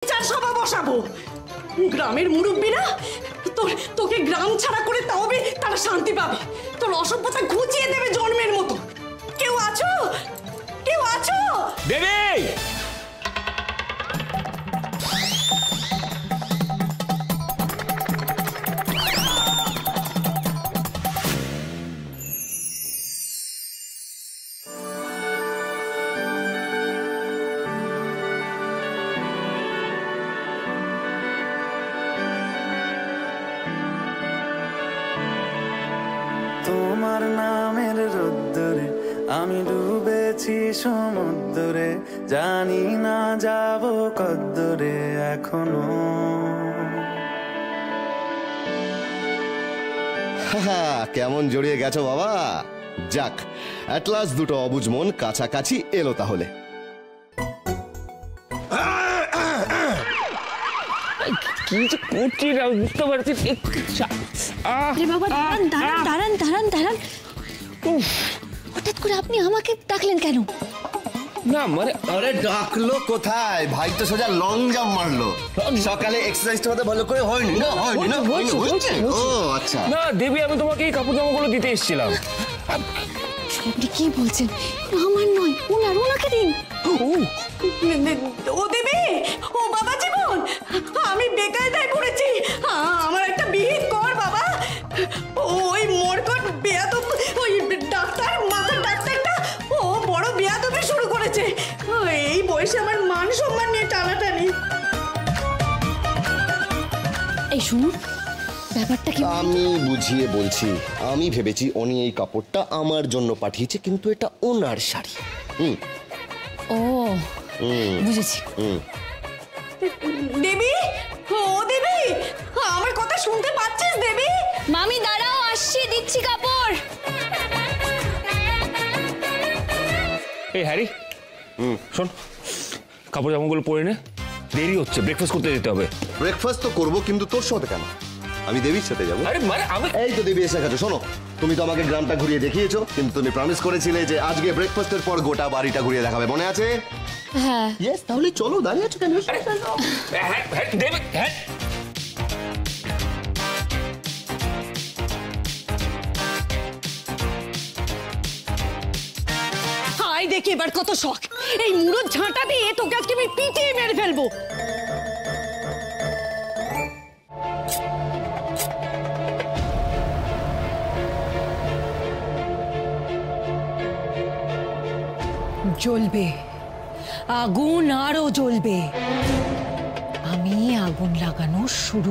বিচার সভা বসাবো। গ্রামের মুরব্বীরা তোকে গ্রাম ছাড়া করে তবে তারা শান্তি পাবে। তোর অসভ্যতা ঘুচিয়ে দেবে জন্মের মতো। কেউ আছো? কেউ আছো? দেবী! তোমার নামের রোদ্দুরে আমি ডুবেছি সমুদ্রে, জানি না যাব কদ্দুরে এখনো। কেমন জড়িয়ে গেছো বাবা। যাক, অ্যাট লাস্ট দুটো অবুঝ মন কাছাকাছি এলো তাহলে। কি যে করছি না বুঝতে পারছি। বাবা দাঁড়ান দাঁড়ান দাঁড়ান দাঁড়ান দাঁড়ান, হঠাৎ করে আপনি আমাকে ডাকলেন কেন? না মানে আরে ডাকলো কোথায়, ভাই তো সোজা লং জাম্প মারলো। সকালে এক্সারসাইজটা হতে ভালো করে হয়নি না? হয়নি না? হচ্ছে। ও আচ্ছা। না দেবী, আমি তোমাকে এই কাপড় জামাগুলো দিতে এসেছিলাম। আপনি কি বলছেন? আমার নয়, ওনাকে দিন। ও দেবে, ও বাবা জীবন, আমি বেকায়দায় পড়েছি। আমার একটা বিহিত কর বাবা। ওই মোরকট বেয়াদব, ওই ডাক্তার, মাথার ডাক্তারটা ও বড় বেয়াদবি শুরু করেছে। এই বয়সে আমার মান সম্মান নিয়ে টানাটানি। এই শুনুন, ব্যাপারটা কি? আমি বুঝিয়ে বলছি। আমি ভেবেছি উনি এই কাপড়টা আমার জন্য পাঠিয়েছে, কিন্তু এটা ওনার শাড়ি। ও বুঝেছি। দেবী, ও দেবী, আমার কথা শুনতে পাচ্ছিস দেবী? মামি দাঁড়াও, আসছি, দিচ্ছি কাপড়। এই হ্যারি, শোন, কাপড় জামাগুলো পরে নে, দেরি হচ্ছে, ব্রেকফাস্ট করতে যেতে হবে। ব্রেকফাস্ট তো করবো, কিন্তু তোর সাথে কেন? আমি দেবীর সাথে যাবো। আরে মানে আমি এই তো দেবী এসে গেছে। শোনো, তুমি তো আমাকে গ্রামটা ঘুরিয়ে দেখিয়েছো, কিন্তু তুমি প্রমিস করেছিলে যে আজকে ব্রেকফাস্টের পর গোটা বাড়িটা ঘুরিয়ে দেখাবে, মনে আছে? হ্যাঁ। ইয়েস, তাহলে চলো, দাঁড়িয়ে আছো কেন? দেবী, হ্যাঁ হাই দেখি এবার কত শখ। এই মুরদ ঝাঁটা দিয়ে তোকে আজকে আমি পিটিয়ে মেরে ফেলবো। জ্বলবে আগুন, আরো জ্বলবে। আমি আগুন লাগানো শুরু